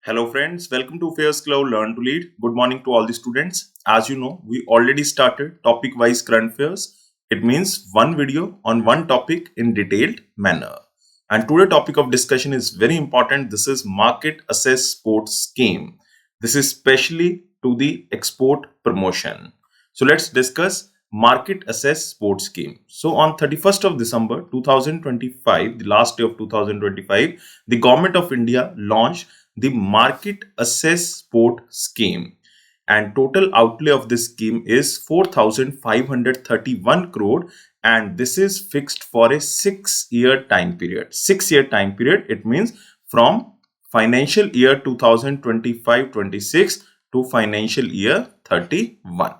Hello friends, welcome to AffairsCloud Learn to Lead. Good morning to all the students. As you know, we already started topic-wise current affairs. It means one video on one topic in detailed manner. And today topic of discussion is very important. This is Market Assess Sports Scheme. This is specially to the export promotion. So let's discuss Market Assess Sports Scheme. So on 31st of December 2025, the last day of 2025, the Government of India launched the Market Assess Sport Scheme, and total outlay of this scheme is 4,531 crore, and this is fixed for a 6-year time period. 6-year time period, it means from financial year 2025-26 to financial year 31.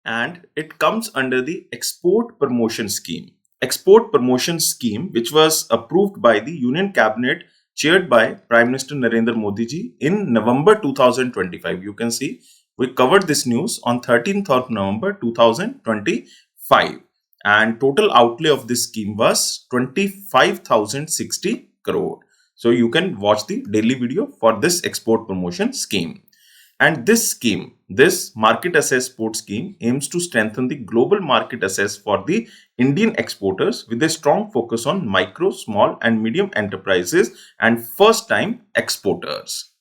And it comes under the Export Promotion Scheme. Export Promotion Scheme, which was approved by the Union Cabinet chaired by Prime Minister Narendra Modi ji in November 2025. You can see we covered this news on 13th of November 2025, and total outlay of this scheme was 25,060 crore. So you can watch the daily video for this export promotion scheme. And this scheme, this Market Assess Sports Scheme, aims to strengthen the global market access for the Indian exporters with a strong focus on micro, small and medium enterprises and first-time exporters.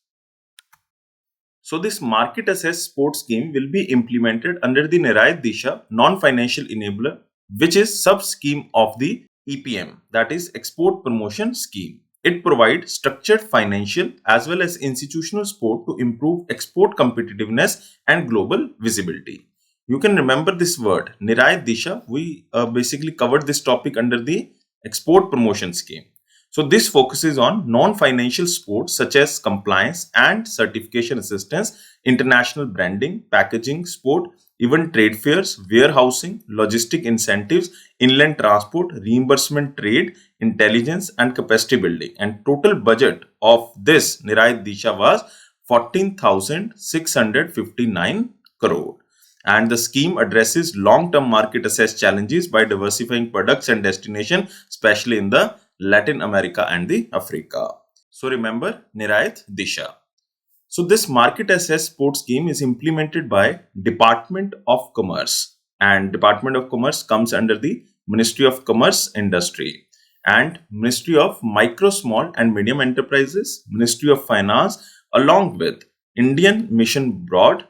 So this Market Assess Sports Scheme will be implemented under the Nirayat Disha Non-Financial Enabler, which is sub-scheme of the EPM, that is Export Promotion Scheme. It provides structured financial as well as institutional support to improve export competitiveness and global visibility. You can remember this word, Nirayat Disha. We basically covered this topic under the Export Promotion Scheme. So this focuses on non-financial support such as compliance and certification assistance, international branding, packaging support, even trade fairs, warehousing, logistic incentives, inland transport, reimbursement trade, intelligence and capacity building. And total budget of this Nirayat Disha was 14,659 crore. And the scheme addresses long-term market access challenges by diversifying products and destination, especially in the Latin America and the Africa. So remember Nirayat Disha. So this Market Assess Sports Scheme is implemented by Department of Commerce, and Department of Commerce comes under the Ministry of Commerce Industry, and Ministry of Micro, Small and Medium Enterprises, Ministry of Finance, along with Indian Mission Board,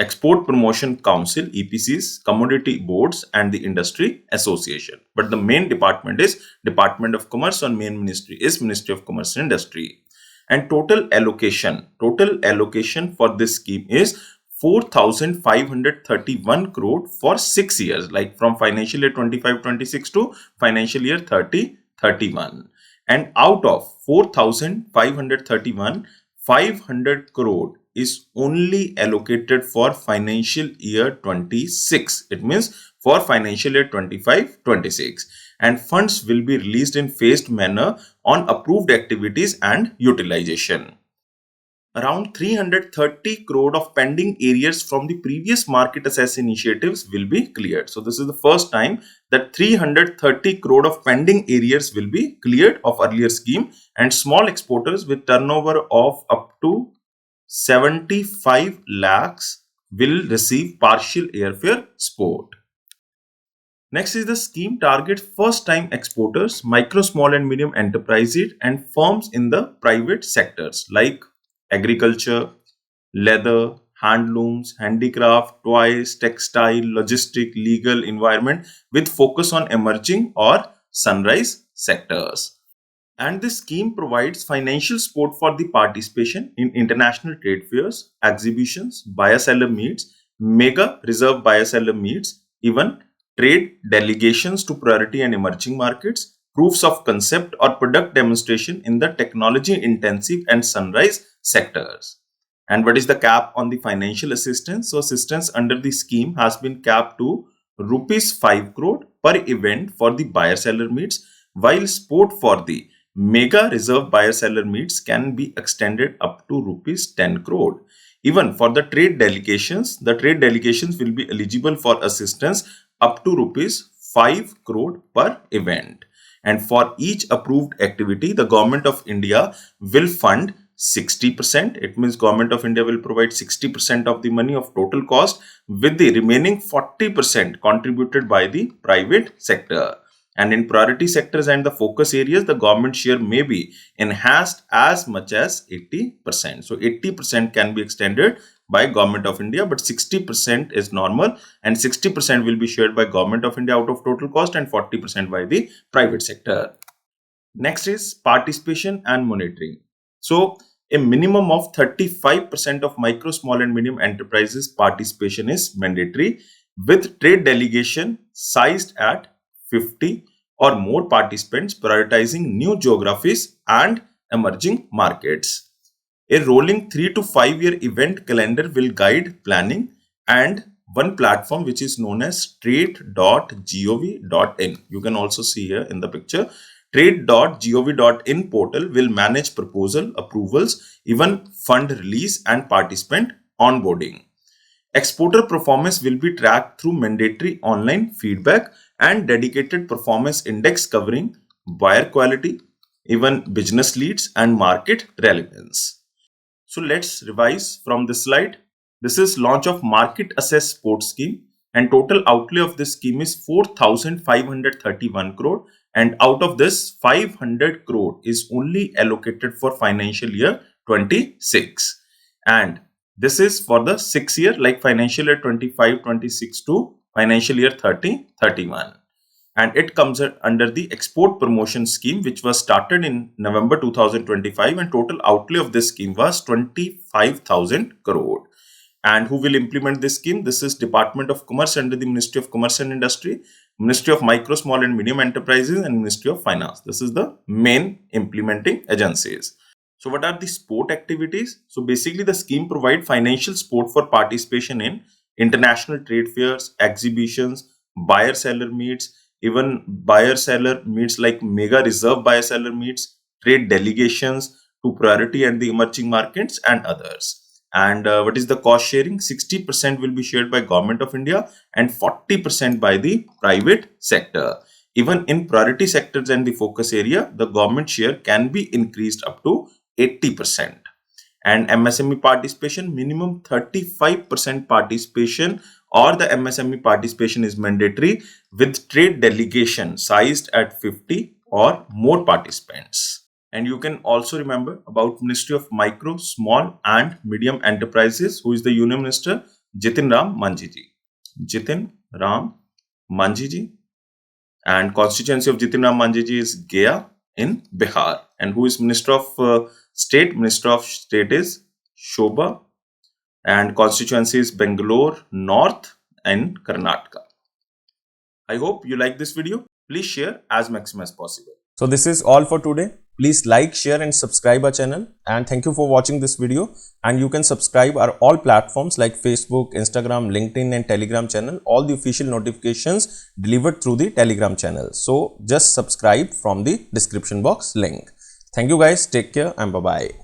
Export Promotion Council, EPCs, Commodity Boards and the Industry Association. But the main department is Department of Commerce, and main ministry is Ministry of Commerce and Industry. And total allocation for this scheme is 4,531 crore for 6 years, like from financial year 25-26 to financial year 30-31. And out of 4,531, 500 crore is only allocated for financial year 26. It means for financial year 25-26. And funds will be released in phased manner on approved activities and utilization. Around 330 crore of pending arrears from the previous market assess initiatives will be cleared. So this is the first time that 330 crore of pending arrears will be cleared of earlier scheme, and small exporters with turnover of up to 75 lakhs will receive partial airfare support. Next is the scheme target first-time exporters, micro, small and medium enterprises and firms in the private sectors like agriculture, leather, handlooms, handicraft, toys, textile, logistic, legal, environment, with focus on emerging or sunrise sectors. And this scheme provides financial support for the participation in international trade fairs, exhibitions, buyer-seller meets, mega reserve buyer-seller meets, even trade delegations to priority and emerging markets, proofs of concept or product demonstration in the technology-intensive and sunrise sectors. And what is the cap on the financial assistance? So assistance under the scheme has been capped to rupees 5 crore per event for the buyer-seller meets, while support for the mega reserve buyer-seller meets can be extended up to rupees 10 crore. Even for the trade delegations will be eligible for assistance up to rupees 5 crore per event. and for each approved activity, the Government of India will fund 60%. It means Government of India will provide 60% of the money of total cost, with the remaining 40% contributed by the private sector. And in priority sectors and the focus areas, the government share may be enhanced as much as 80%. So 80% can be extended by Government of India, but 60% is normal, and 60% will be shared by Government of India out of total cost and 40% by the private sector. Next is participation and monitoring. So a minimum of 35% of micro, small and medium enterprises participation is mandatory, with trade delegation sized at 50 or more participants, prioritizing new geographies and emerging markets. A rolling 3 to 5 year event calendar will guide planning, and one platform which is known as trade.gov.in. You can also see here in the picture. Trade.gov.in portal will manage proposal approvals, even fund release and participant onboarding. Exporter performance will be tracked through mandatory online feedback and dedicated performance index covering buyer quality, even business leads and market relevance. So let's revise from this slide. This is launch of market assess support scheme, and total outlay of this scheme is 4,531 crore, and out of this 500 crore is only allocated for financial year 26, and this is for the 6 year, like financial year 25-26 to financial year 30-31. And it comes under the export promotion scheme, which was started in November 2025, and total outlay of this scheme was 25,000 crore. And who will implement this scheme? This is Department of Commerce under the Ministry of Commerce and Industry, Ministry of Micro, Small and Medium Enterprises, and Ministry of Finance. This is the main implementing agencies. So what are the support activities? So basically the scheme provides financial support for participation in international trade fairs, exhibitions, buyer-seller meets, even buyer-seller meets like mega reserve buyer-seller meets, trade delegations to priority and the emerging markets and others. And what is the cost sharing? 60% will be shared by Government of India and 40% by the private sector. Even in priority sectors and the focus area, the government share can be increased up to 80%. And MSME participation, minimum 35% participation or the MSME participation is mandatory, with trade delegation sized at 50 or more participants. And you can also remember about Ministry of Micro, Small and Medium Enterprises, who is the Union Minister, Jitin Ram Manjiji. Jitin Ram Manjiji. And constituency of Jitin Ram Manjiji is Gaya in Bihar. And who is Minister of State? Minister of State is Shobha. And constituency is Bangalore North and Karnataka. I hope you like this video. Please share as maximum as possible. So this is all for today. Please like, share and subscribe our channel, and thank you for watching this video. And you can subscribe our all platforms like Facebook, Instagram, LinkedIn and Telegram channel. All the official notifications delivered through the Telegram channel. So just subscribe from the description box link. Thank you guys. Take care and bye-bye.